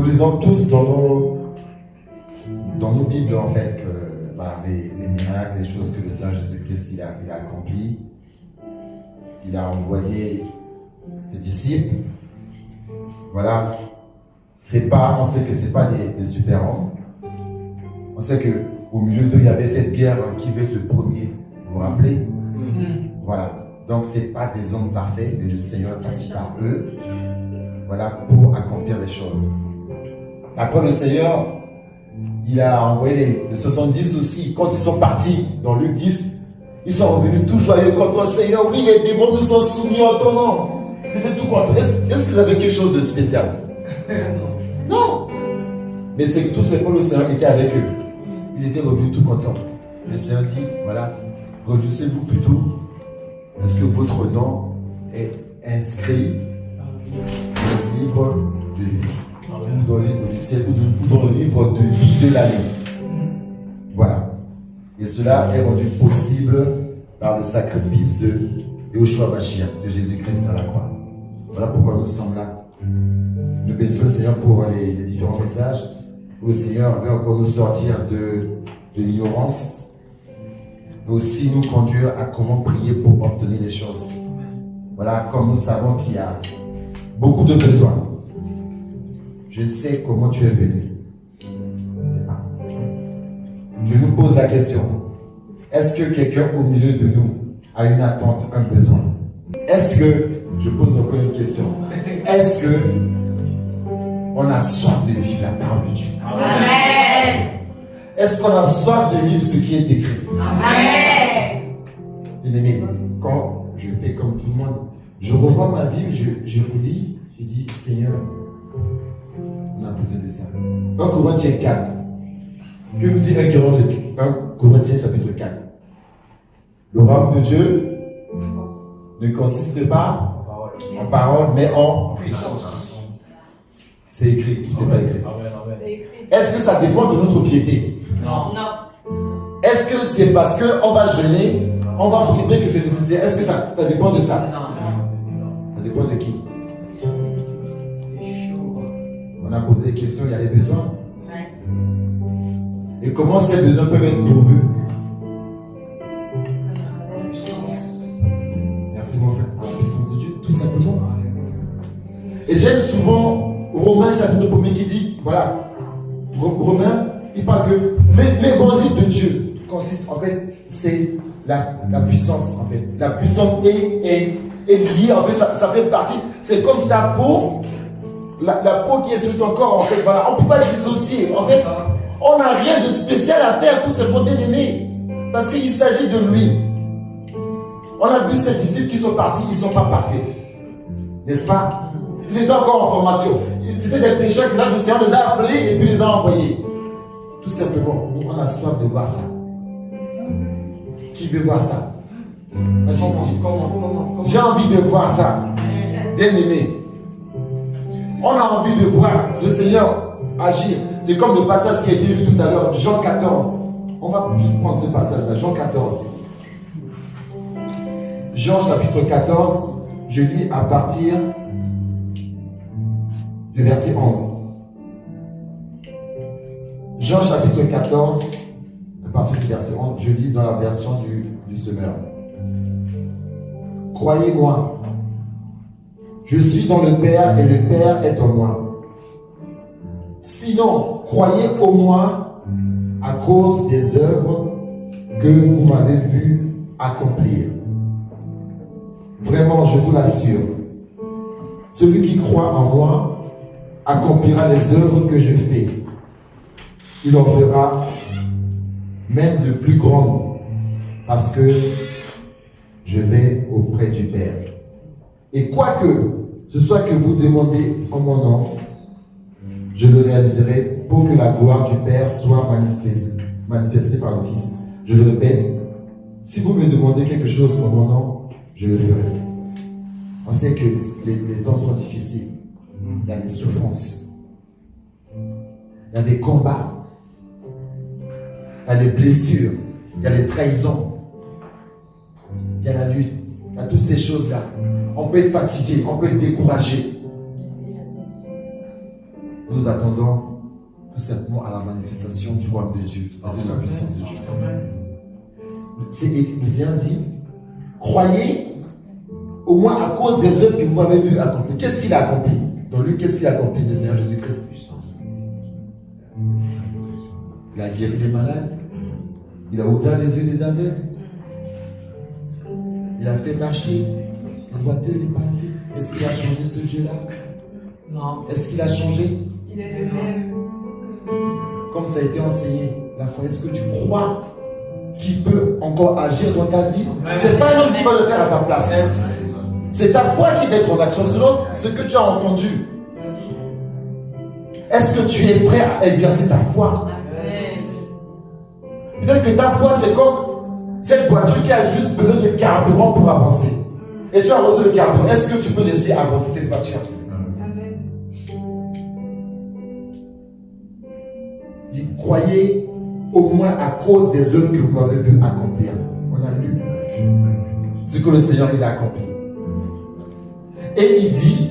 Nous lisons tous dans nos Bibles, en fait, que voilà, les miracles, les choses que le Seigneur Jésus-Christ il a accompli. Il a envoyé ses disciples. Voilà. On sait que ce n'est pas des super-hommes. On sait qu'au milieu d'eux, il y avait cette guerre qui veut être le premier. Vous vous rappelez? Voilà. Donc, ce n'est pas des hommes parfaits, mais le Seigneur est passé par eux. Voilà, pour accomplir les choses. Après, le Seigneur, il a envoyé les 70 aussi. Quand ils sont partis dans Luc 10, ils sont revenus tout joyeux contre le Seigneur. Oui, les démons nous sont soumis en ton nom. Ils étaient tout contents. Est-ce qu'ils avaient quelque chose de spécial? Non. Mais c'est que tout simplement le Seigneur était avec eux. Ils étaient revenus tout contents. Le Seigneur dit, voilà, réjouissez-vous plutôt. Est-ce que votre nom est inscrit dans le livre de vie, ou dans le livre du ciel, ou dans le livre de vie de la vie? Voilà. Et cela est rendu possible par le sacrifice de Yeshua Mashiach, de Jésus-Christ à la croix. Voilà pourquoi nous sommes là. Nous bénissons le Seigneur pour les différents messages, où le Seigneur veut encore nous sortir de l'ignorance, mais aussi nous conduire à comment prier pour obtenir les choses. Voilà, comme nous savons qu'il y a beaucoup de besoins. Je sais comment tu es venu. Je ne sais pas. Je nous pose la question. Est-ce que quelqu'un au milieu de nous a une attente, un besoin? Est-ce que, je pose encore une question, est-ce que on a soif de vivre la parole de Dieu? Amen. Est-ce qu'on a soif de vivre ce qui est écrit? Amen. Bien-aimé, quand je fais comme tout le monde, je revois ma Bible, je vous lis, je dis, Seigneur, on a besoin de ça. 1 Corinthiens 4. Que nous dit 1 Corinthiens chapitre 4? Le royaume de Dieu ne consiste pas en parole, mais en puissance. C'est écrit, c'est pas écrit. Est-ce que ça dépend de notre piété? Non. Est-ce que c'est parce qu'on va jeûner, on va prier que c'est nécessaire? Est-ce que ça dépend de ça? Non. Ça dépend de qui? On a posé des questions, il y a des besoins. Et comment ces besoins peuvent être pourvus? Merci mon frère. La puissance de Dieu, tout simplement. Et j'aime souvent Romains chapitre 1 qui dit, voilà, Romains, il parle que l'évangile de Dieu consiste, en fait, c'est la puissance, en fait. La puissance est liée, en fait, ça fait partie, c'est comme ta peau, la peau qui est sur ton corps, en fait, voilà, on ne peut pas dissocier, en fait, on n'a rien de spécial à faire, tout simplement bien aimé, parce qu'il s'agit de lui. On a vu ces disciples qui sont partis, ils ne sont pas parfaits, n'est-ce pas? Ils étaient encore en formation, c'était des pécheurs que là, le Seigneur les a appelés et puis les a envoyés. Tout simplement, nous, on a soif de voir ça. Qui veut voir ça? J'ai envie de voir ça. Bien aimé. On a envie de voir le Seigneur agir. C'est comme le passage qui a été lu tout à l'heure, Jean 14. On va juste prendre ce passage-là, Jean 14. Jean chapitre 14, je lis à partir du verset 11. Jean chapitre 14, à partir du verset 11, je lis dans la version du Semeur. Croyez-moi, je suis dans le Père et le Père est en moi. Sinon, croyez au moins à cause des œuvres que vous m'avez vu accomplir. Vraiment, je vous l'assure, celui qui croit en moi accomplira les œuvres que je fais. Il en fera même de plus grandes, parce que je vais auprès du Père. Et quoi que ce soit que vous demandez en mon nom, je le réaliserai pour que la gloire du Père soit manifestée par le Fils. Je le répète, si vous me demandez quelque chose en mon nom, je le ferai. On sait que les temps sont difficiles. Il y a des souffrances. Il y a des combats. Il y a des blessures. Il y a des trahisons. Il y a la lutte. Il y a toutes ces choses-là. On peut être fatigué. On peut être découragé. nous attendons tout simplement à la manifestation du royaume de Dieu, de la puissance de Dieu. Le Seigneur dit, croyez au moins à cause des œuvres que vous avez vues accomplir. Qu'est-ce qu'il a accompli? Dans lui, qu'est-ce qu'il a accompli, le Seigneur Jésus-Christ? Il a guéri les malades, il a ouvert les yeux des aveugles, il a fait marcher les boiteux, les paralysés. Est-ce qu'il a changé ce Dieu-là? Non. Est-ce qu'il a changé? Il est le même. Comme ça a été enseigné, la foi, est-ce que tu crois qu'il peut encore agir dans ta vie? C'est pas un homme qui va le faire à ta place. C'est ta foi qui va être en action selon ce que tu as entendu. Est-ce que tu es prêt à exercer ta foi? Peut-être que ta foi, c'est comme cette voiture qui a juste besoin de carburant pour avancer. Et tu as reçu le carburant. Est-ce que tu peux laisser avancer cette voiture? Dit, croyez au moins à cause des œuvres que vous avez vues accomplir. On a lu ce que le Seigneur il a accompli. Et il dit,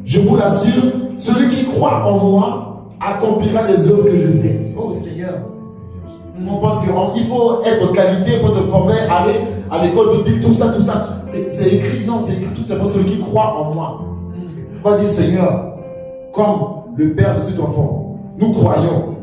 je vous l'assure, celui qui croit en moi accomplira les œuvres que je fais. Oh Seigneur, on pense qu'il faut être qualifié, il faut te former, aller à l'école biblique, tout ça. C'est écrit, non, c'est écrit tout simplement celui qui croit en moi. On va dire, Seigneur, comme le Père de cet enfant, nous croyons,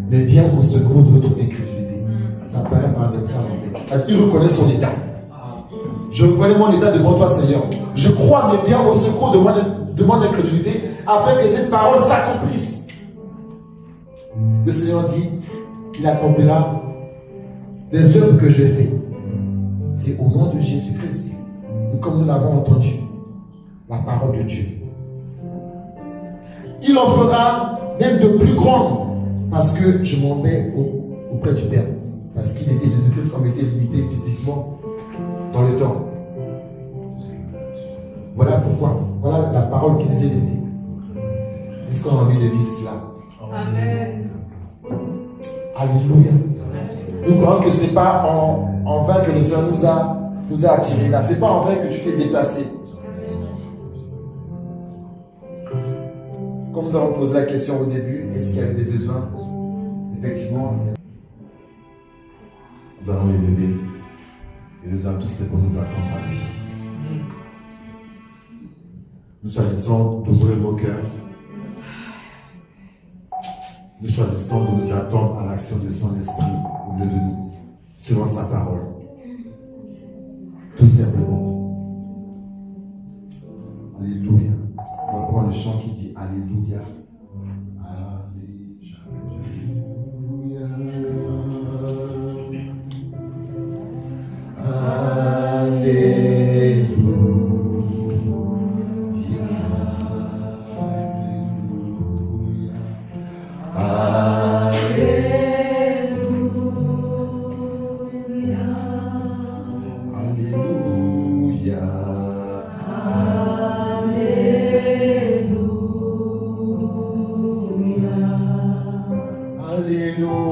mais viens au secours de notre incrédulité. Ça paraît paradoxal en fait. Il reconnaît son état. Je reconnais mon état devant toi, Seigneur. Je crois, mais viens au secours de mon incrédulité afin que cette parole s'accomplisse. Le Seigneur dit, il accomplira les œuvres que je fais. C'est au nom de Jésus-Christ. Et comme nous l'avons entendu, la parole de Dieu. Il en fera même de plus grandes, parce que je m'en vais auprès du Père. Parce qu'il était Jésus-Christ, comme était limité physiquement dans le temps. Voilà pourquoi. Voilà la parole qu'il nous est laissée. Est-ce qu'on a envie de vivre cela? Amen. Alléluia. Nous croyons que ce n'est pas en vain que le Seigneur nous a attirés là. Ce n'est pas en vain que tu t'es déplacé. Comme nous avons posé la question au début, est-ce qu'il y avait des besoins? Effectivement, nous allons les lever. Et nous allons tous les pour nous attendre à lui. Nous choisissons d'ouvrir nos cœurs. Nous choisissons de nous attendre à l'action de son esprit au milieu de nous, selon sa parole. Tout simplement. Alléluia. On va prendre le chant qui dit Alléluia. Alléluia.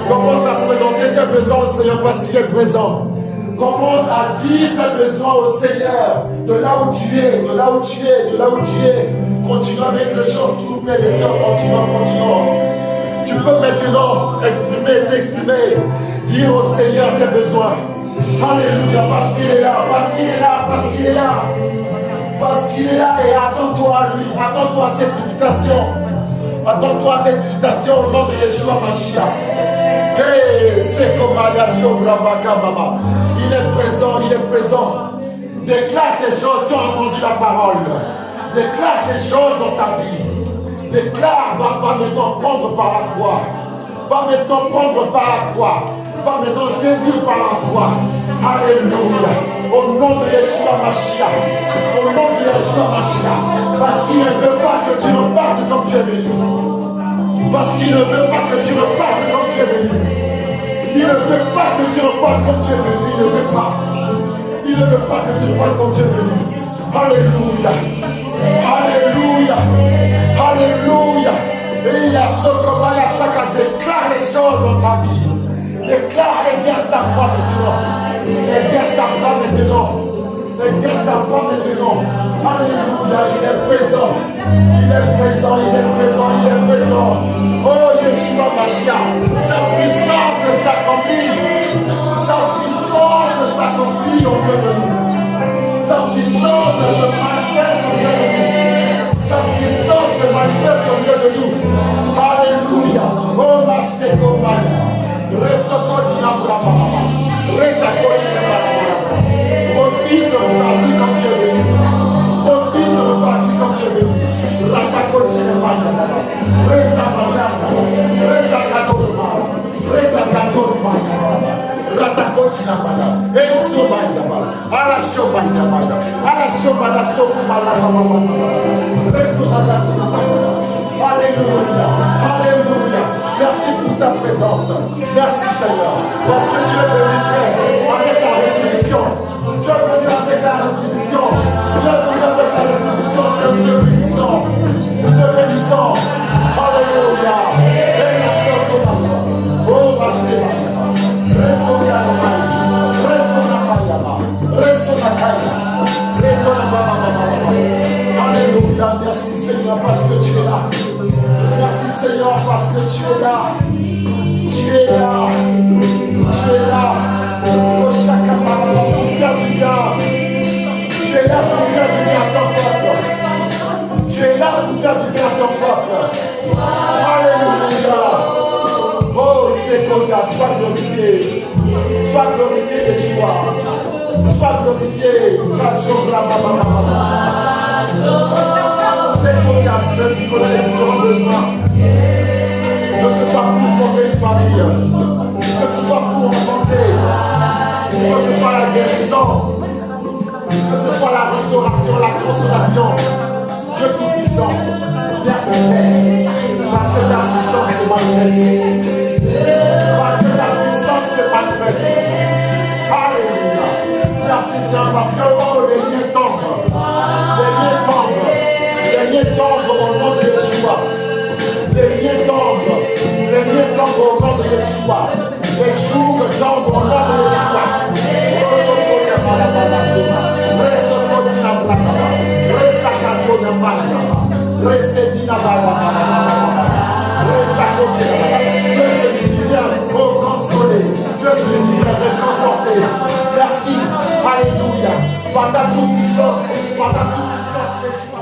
Commence à présenter tes besoins au Seigneur parce qu'il est présent. Commence à dire tes besoins au Seigneur. De là où tu es, de là où tu es, de là où tu es. Continue avec les choses, s'il vous plaît, les sœurs, continuons. Tu peux maintenant t'exprimer, dire au Seigneur tes besoins. Alléluia, parce qu'il est là, parce qu'il est là, parce qu'il est là. Parce qu'il est là et attends-toi à lui, attends-toi à cette visitation. Attends-toi à cette visitation au nom de Yeshua Mashiach. Hey, c'est comme Ayasho Brabaka Mama. Il est présent, il est présent. Déclare ces choses, tu as entendu la parole. Déclare ces choses dans ta vie. Déclare, va maintenant prendre par la foi. Va maintenant prendre par la foi. Va maintenant saisir par la foi. Alléluia. Au nom de Yeshua Mashiach. Au nom de Yeshua Mashiach. Parce qu'il ne veut pas que tu repartes comme tu es venu. Parce qu'il ne veut pas que tu repartes comme tu es venu. Il ne veut pas que tu repartes comme tu es venu. Il ne veut pas. Il ne veut pas que tu repartes comme tu es venu. Alléluia. Alléluia. Alléluia. Et il y a ce comment il y a chacun déclare les choses dans ta vie. Déclare et exerce ta foi maintenant. Exerce ta foi maintenant. Exerce ta foi maintenant. Alléluia, il est présent. Il est présent, il est présent, il est présent. Oh Yeshua Mashiach, sa puissance s'accomplit. Sa puissance s'accomplit au milieu de nous. Sa puissance se manifeste au milieu de nous. Sa puissance se manifeste au milieu de nous. Alléluia. Oh ma sekomaya. Refuse de repartir comme tu es Alléluia, Alléluia. Merci pour ta présence. Merci Seigneur, parce que tu es venu avec la rétribution. Tu es venu avec la rétribution. Tu es venu avec la rétribution, c'est nous te bénissons. Nous te bénissons. Alléluia. Oh, merci. Alléluia, merci Seigneur parce que tu es là. Merci Seigneur parce que tu es là. Tu es là. Tu es là. Oh, chacun pour faire du bien. Tu es là pour faire du bien à ton peuple. Tu es là pour faire du bien à ton peuple. Alléluia. Oh, c'est Kodia, sois glorifié. Sois glorifié, Yeshua. Sois glorifié. C'est Kodia, c'est du côté du grand besoin. Que ce soit pour fonder une famille. Que ce soit pour enfanter. Que ce soit la guérison. Que ce soit la restauration, la consolation. Dieu tout-puissant. Merci Père. Parce que ta puissance se manifeste. Parce que ta puissance se manifeste. Alléluia. Merci Seigneur parce que oh, les liens tombent. Les liens tombent. Les liens tombent au nom de Yeshua. Les liens tombent. Les liens tombent au nom de Yeshua. Les jours tombent au nom de Yeshua. Dieu se vient oh, consoler. Dieu se vient réconforter. Merci. Alléluia. Par ta toute puissance. Par ta toute puissance.